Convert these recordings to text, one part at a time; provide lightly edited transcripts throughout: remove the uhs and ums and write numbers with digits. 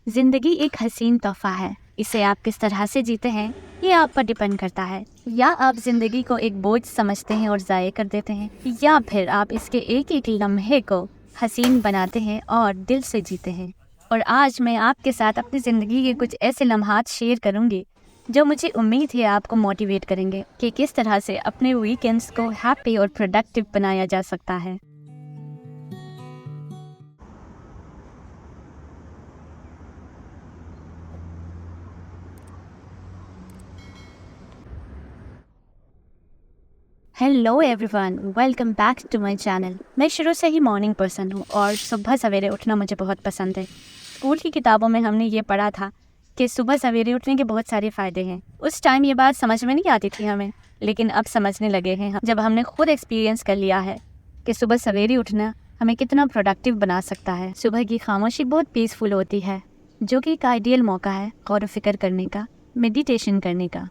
जिंदगी एक हसीन तोहफा है। इसे आप किस तरह से जीते हैं ये आप पर डिपेंड करता है। या आप जिंदगी को एक बोझ समझते हैं और ज़ाये कर देते हैं, या फिर आप इसके एक एक लम्हे को हसीन बनाते हैं और दिल से जीते हैं। और आज मैं आपके साथ अपनी ज़िंदगी के कुछ ऐसे लम्हात शेयर करूंगी जो मुझे उम्मीद है आपको मोटिवेट करेंगे कि किस तरह से अपने वीकेंड्स को हैप्पी और प्रोडक्टिव बनाया जा सकता है। Hello everyone, welcome back to my channel. मैं शुरू से ही मॉर्निंग पर्सन हूँ और सुबह सवेरे उठना मुझे बहुत पसंद है। स्कूल की किताबों में हमने ये पढ़ा था कि सुबह सवेरे उठने के बहुत सारे फ़ायदे हैं। उस टाइम ये बात समझ में नहीं आती थी हमें, लेकिन अब समझने लगे हैं जब हमने खुद एक्सपीरियंस कर लिया है कि सुबह सवेरे उठना हमें कितना प्रोडक्टिव बना सकता है। सुबह की खामोशी बहुत पीसफुल होती है, जो कि एक आइडियल मौका है गौर व फिक्र करने का, मेडिटेशन करने का।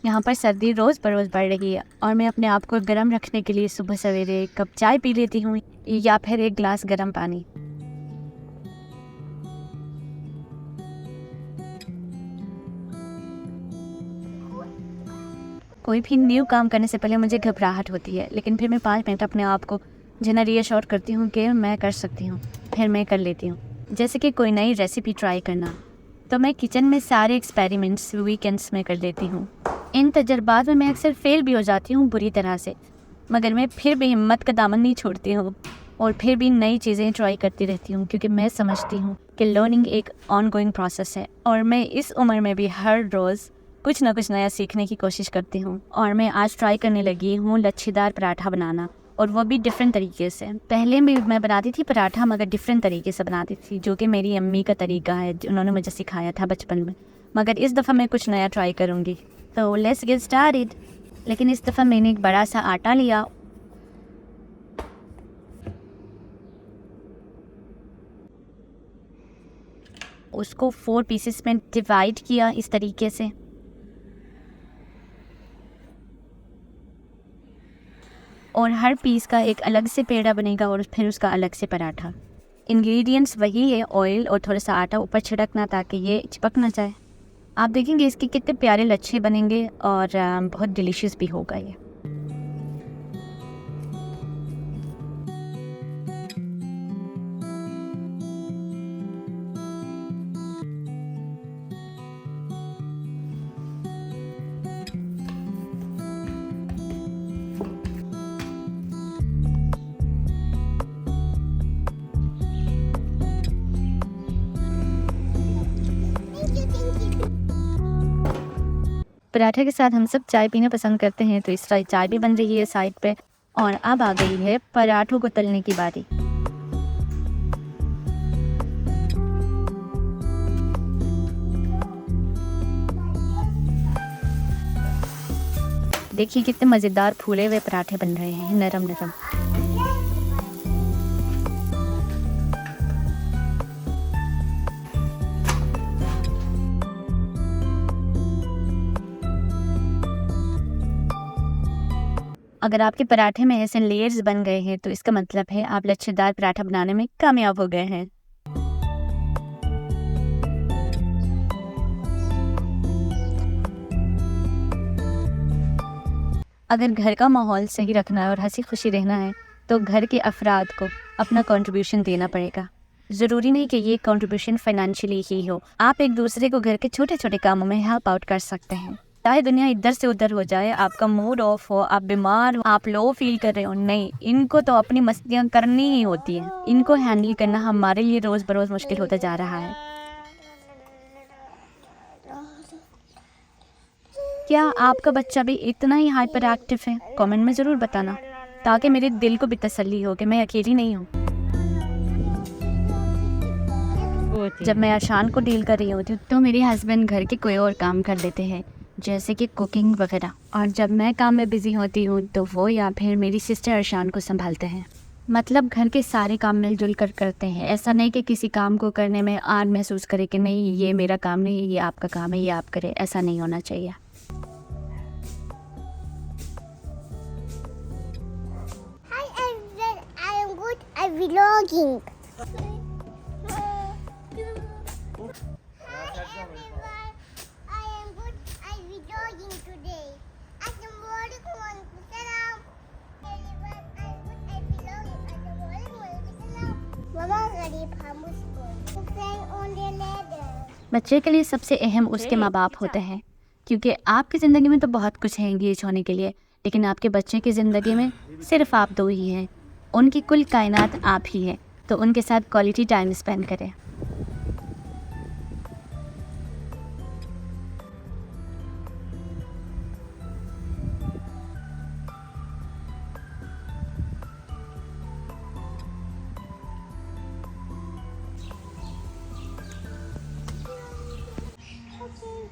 यहाँ पर सर्दी रोज़ बरोज़ बढ़ रही है और मैं अपने आप को गर्म रखने के लिए सुबह सवेरे एक कप चाय पी लेती हूँ या फिर एक गिलास गर्म पानी। कोई भी न्यू काम करने से पहले मुझे घबराहट होती है, लेकिन फिर मैं 5 मिनट अपने आप को जिन्हें रीअश्योर करती हूँ कि मैं कर सकती हूँ, फिर मैं कर लेती हूँ। जैसे कि कोई नई रेसिपी ट्राई करना, तो मैं किचन में सारे एक्सपेरिमेंट्स वीकेंड्स में कर लेती हूँ। इन तजर्बात में मैं अक्सर फेल भी हो जाती हूँ बुरी तरह से, मगर मैं फिर भी हिम्मत का दामन नहीं छोड़ती हूँ और फिर भी नई चीज़ें ट्राई करती रहती हूँ, क्योंकि मैं समझती हूँ कि लर्निंग एक ऑनगोइंग प्रोसेस है और मैं इस उम्र में भी हर रोज़ कुछ ना कुछ नया सीखने की कोशिश करती हूँ। और मैं आज ट्राई करने लगी हूँ लच्छेदार पराठा बनाना, और वो भी डिफरेंट तरीके से। पहले भी मैं बनाती थी पराठा, मगर डिफरेंट तरीके से बनाती थी, जो कि मेरी अम्मी का तरीका है, उन्होंने मुझे सिखाया था बचपन में। मगर इस दफ़ा मैं कुछ नया ट्राई करूँगी, तो लेट्स गेट स्टार्टेड। लेकिन इस दफ़ा मैंने एक बड़ा सा आटा लिया, उसको 4 पीसेस में डिवाइड किया इस तरीके से, और हर पीस का एक अलग से पेड़ा बनेगा और फिर उसका अलग से पराठा। इंग्रेडिएंट्स वही है, ऑयल और थोड़ा सा आटा ऊपर छिड़कना ताकि ये चिपक ना जाए। आप देखेंगे इसके कितने प्यारे लच्छे बनेंगे और बहुत डिलीशियस भी होगा ये। पराठे के साथ हम सब चाय पीना पसंद करते हैं, तो इस तरह चाय भी बन रही है साइड पे। और अब आ गई है पराठों को तलने की बारी। देखिए कितने मज़ेदार फूले हुए पराठे बन रहे हैं, नरम नरम। अगर आपके पराठे में ऐसे लेयर्स बन गए हैं, तो इसका मतलब है आप लच्छेदार पराठा बनाने में कामयाब हो गए हैं। अगर घर का माहौल सही रखना है और हंसी खुशी रहना है, तो घर के अफराद को अपना कंट्रीब्यूशन देना पड़ेगा। ज़रूरी नहीं कि ये कंट्रीब्यूशन फाइनेंशियली ही हो, आप एक दूसरे को घर के छोटे छोटे कामों में हेल्प आउट कर सकते हैं। चाहे दुनिया इधर से उधर हो जाए, आपका मूड ऑफ हो, आप बीमार हो, आप लो फील कर रहे हो, नहीं, इनको तो अपनी मस्तियाँ करनी ही होती हैं। इनको हैंडल करना हमारे लिए रोज़ बरोज़ मुश्किल होता जा रहा है। क्या आपका बच्चा भी इतना ही हाइपर एक्टिव है? कमेंट में ज़रूर बताना, ताकि मेरे दिल को भी तसल्ली हो कि मैं अकेली नहीं हूँ। जब मैं आशान को डील कर रही होती हूँ, तो मेरे हस्बैंड घर के कोई और काम कर देते हैं, जैसे कि कुकिंग वगैरह। और जब मैं काम में बिज़ी होती हूँ, तो वो या फिर मेरी सिस्टर अरशान को संभालते हैं। मतलब घर के सारे काम मिलजुल कर करते हैं। ऐसा नहीं कि किसी काम को करने में आर महसूस करे कि नहीं ये मेरा काम नहीं है, ये आपका काम है, ये आप करें। ऐसा नहीं होना चाहिए। vlogging. I am good. I vlogging today. Assalamualaikum warahmatullahi wabarakatuh. Mama गरीब हम उसको stand on the ladder. बच्चे के लिए सबसे अहम उसके माँ बाप होते हैं, क्योंकि आपकी ज़िंदगी में तो बहुत कुछ है एंगेज होने के लिए, लेकिन आपके बच्चे की ज़िंदगी में सिर्फ आप दो ही हैं। उनकी कुल कायनात आप ही है, तो उनके साथ क्वालिटी टाइम स्पेंड करें।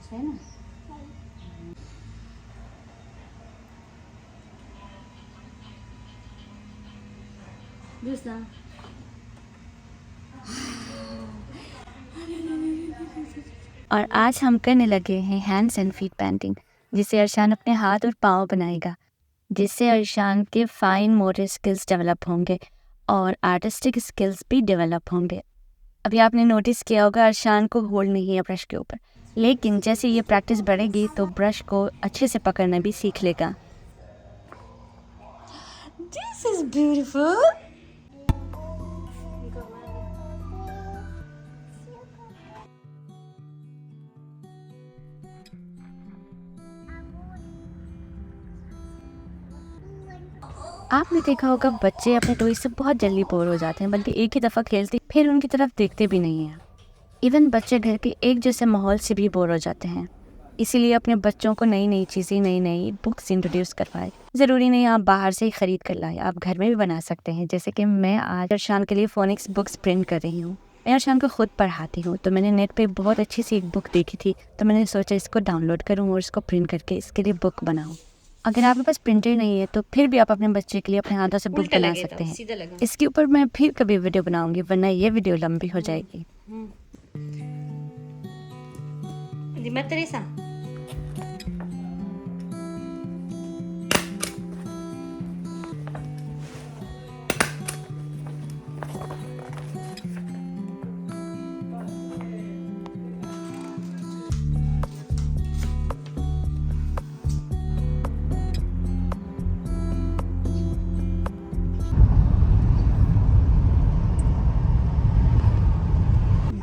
है ना? और आज हम करने लगे हैं हैंड्स एंड फीट पेंटिंग, जिससे अर्शान अपने हाथ और पाँव बनाएगा, जिससे अर्शान के फाइन मोटर स्किल्स डेवलप होंगे और आर्टिस्टिक स्किल्स भी डेवलप होंगे। अभी आपने नोटिस किया होगा अर्शान को होल्ड नहीं है ब्रश के ऊपर, लेकिन जैसे ये प्रैक्टिस बढ़ेगी तो ब्रश को अच्छे से पकड़ना भी सीख लेगा। This is beautiful. आपने देखा होगा बच्चे अपने टॉय से बहुत जल्दी बोर हो जाते हैं, बल्कि एक ही दफ़ा खेलते फिर उनकी तरफ देखते भी नहीं हैं। इवन बच्चे घर के एक जैसे माहौल से भी बोर हो जाते हैं। इसीलिए अपने बच्चों को नई नई चीज़ें, नई नई बुक्स इंट्रोड्यूस करवाएं। ज़रूरी नहीं आप बाहर से ही ख़रीद कर लाएं, आप घर में भी बना सकते हैं। जैसे कि मैं आज अर्शान के लिए फोनिक्स बुक्स प्रिंट कर रही हूँ। मैं अर्शान को खुद पढ़ाती हूँ, तो मैंने नेट पे बहुत अच्छी सी एक बुक देखी थी, तो मैंने सोचा इसको डाउनलोड करूँ और इसको प्रिंट करके इसके लिए बुक बनाऊँ। अगर आपके पास प्रिंटर नहीं है तो फिर भी आप अपने बच्चे के लिए अपने हाथों से बुक बना सकते हैं। इसके ऊपर मैं फिर कभी वीडियो बनाऊंगी, वरना ये वीडियो लंबी हो जाएगी।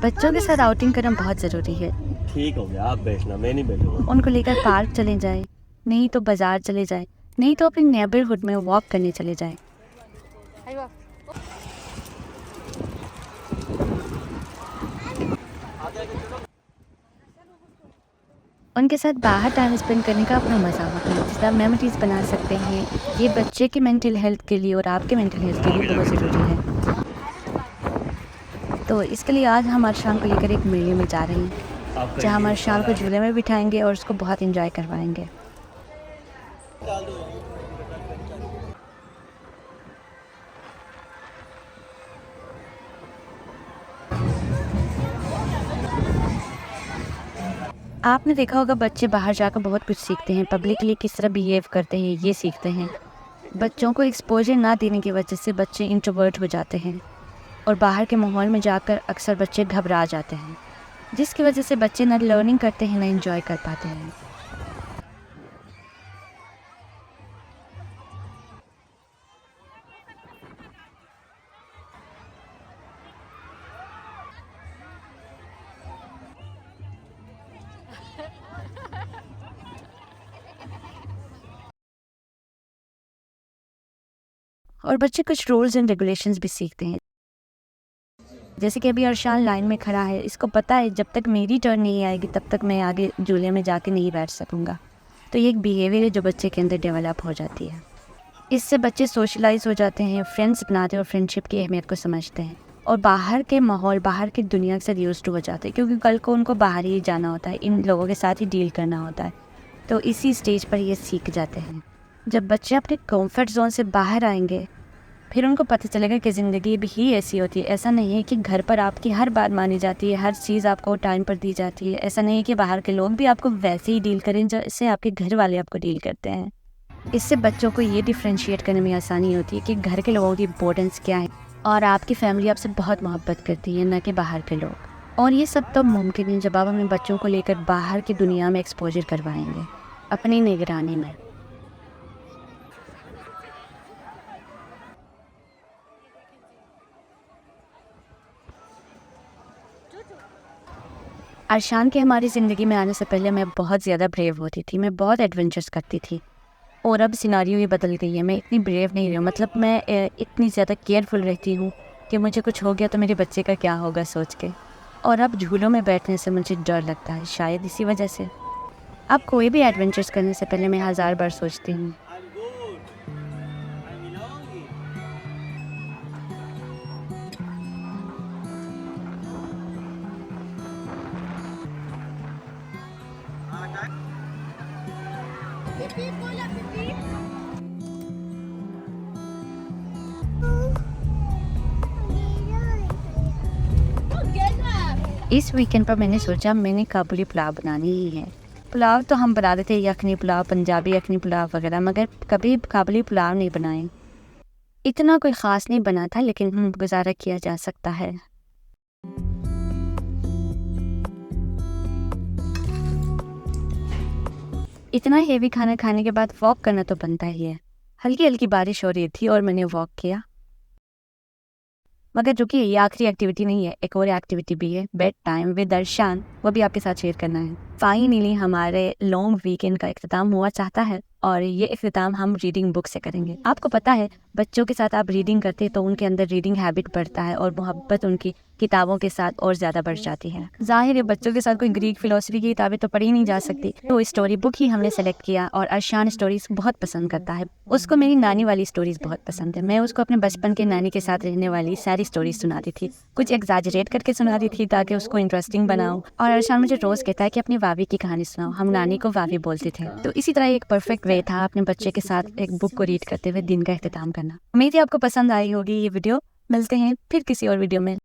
बच्चों के साथ आउटिंग करना बहुत ज़रूरी है। ठीक हो गया, आप बैठना, मैं नहीं बैठूंगा। उनको लेकर पार्क चले जाए, नहीं तो बाज़ार चले जाए, नहीं तो अपने नेबरहुड में वॉक करने चले जाए। उनके साथ बाहर टाइम स्पेंड करने का अपना मज़ा होता है, जिससे आप मेमोरीज बना सकते हैं। ये बच्चे के मेंटल हेल्थ के लिए और आपके मेंटल हेल्थ के लिए बहुत ज़रूरी है। तो इसके लिए आज हम अर्शान को लेकर एक मेले में जा रहे हैं, जहाँ हम अर्शान को झूले में बिठाएंगे और उसको बहुत एंजॉय करवाएंगे। आपने देखा होगा बच्चे बाहर जाकर बहुत कुछ सीखते हैं, पब्लिकली किस तरह बिहेव करते हैं ये सीखते हैं। बच्चों को एक्सपोजर ना देने की वजह से बच्चे इंट्रोवर्ट हो जाते हैं और बाहर के माहौल में जाकर अक्सर बच्चे घबरा जाते हैं, जिसकी वजह से बच्चे ना लर्निंग करते हैं ना एंजॉय कर पाते हैं। और बच्चे कुछ रूल्स एंड रेगुलेशंस भी सीखते हैं। जैसे कि अभी अर्शान लाइन में खड़ा है, इसको पता है जब तक मेरी टर्न नहीं आएगी तब तक मैं आगे झूले में जाके नहीं बैठ सकूँगा। तो ये एक बिहेवियर है जो बच्चे के अंदर डेवलप हो जाती है। इससे बच्चे सोशलाइज हो जाते हैं, फ्रेंड्स बनाते हैं और फ्रेंडशिप की अहमियत को समझते हैं और बाहर के माहौल, बाहर की दुनिया से यूज्ड हो जाते हैं, क्योंकि कल को उनको बाहर ही जाना होता है, इन लोगों के साथ ही डील करना होता है। तो इसी स्टेज पर ये सीख जाते हैं। जब बच्चे अपने कंफर्ट जोन से बाहर आएंगे फिर उनको पता चलेगा कि ज़िंदगी भी ही ऐसी होती है। ऐसा नहीं है कि घर पर आपकी हर बात मानी जाती है, हर चीज़ आपको टाइम पर दी जाती है। ऐसा नहीं है कि बाहर के लोग भी आपको वैसे ही डील करें जैसे आपके घर वाले आपको डील करते हैं। इससे बच्चों को ये डिफ्रेंशिएट करने में आसानी होती है कि घर के लोगों की इम्पोर्टेंस क्या है और आपकी फैमिली आपसे बहुत मोहब्बत करती है, न कि बाहर के लोग। और ये सब तब मुमकिन है जब आप अपने बच्चों को लेकर बाहर की दुनिया में एक्सपोजर करवाएंगे अपनी निगरानी में। अरशान के हमारी ज़िंदगी में आने से पहले मैं बहुत ज़्यादा ब्रेव होती थी, मैं बहुत एडवेंचर्स करती थी। और अब सिनारियो ये बदल गई है, मैं इतनी ब्रेव नहीं रही हूँ। मतलब मैं इतनी ज़्यादा केयरफुल रहती हूँ कि मुझे कुछ हो गया तो मेरे बच्चे का क्या होगा सोच के। और अब झूलों में बैठने से मुझे डर लगता है, शायद इसी वजह से। अब कोई भी एडवेंचर्स करने से पहले मैं 1000 बार सोचती हूँ। इस वीकेंड पर मैंने सोचा मैंने काबुली पुलाव बनानी ही है। पुलाव तो हम बना देते यखनी पुलाव, पंजाबी यखनी पुलाव वगैरह, मगर कभी काबुली पुलाव नहीं बनाए। इतना कोई ख़ास नहीं बना था, लेकिन गुजारा किया जा सकता है। इतना हेवी खाना खाने के बाद वॉक करना तो बनता ही है। हल्की हल्की बारिश हो रही थी और मैंने वॉक किया। मगर जो कि ये आखिरी एक्टिविटी नहीं है, एक और एक्टिविटी भी है, बेड टाइम विद अरशान, वो भी आपके साथ शेयर करना है। फाइनली हमारे लॉन्ग वीकेंड का इख्तिताम हुआ चाहता है और ये इख्तिताम हम रीडिंग बुक से करेंगे। आपको पता है बच्चों के साथ आप रीडिंग करते हैं तो उनके अंदर रीडिंग हैबिट बढ़ता है और मोहब्बत उनकी किताबों के साथ और ज़्यादा बढ़ जाती है। जाहिर है बच्चों के साथ कोई ग्रीक फिलोसफी की किताबें तो पढ़ी नहीं जा सकती, तो स्टोरी बुक ही हमने सेलेक्ट किया। और अरशान स्टोरीज बहुत पसंद करता है, उसको मेरी नानी वाली स्टोरीज बहुत पसंद है। मैं उसको अपने बचपन के नानी के साथ रहने वाली सारी स्टोरीज सुनाती थी, कुछ एग्जैजरेट करके सुनाती थी ताकि उसको इंटरेस्टिंग बनाऊं। और अरशान मुझे रोज़ कहता है कि अपनी वावी की कहानी सुनाओ, हम नानी को वावी बोलते थे। तो इसी तरह एक परफेक्ट वे था अपने बच्चे के साथ एक बुक को रीड करते हुए दिन का इख्तिताम करना। उम्मीद है आपको पसंद आई होगी ये वीडियो। मिलते हैं फिर किसी और वीडियो में।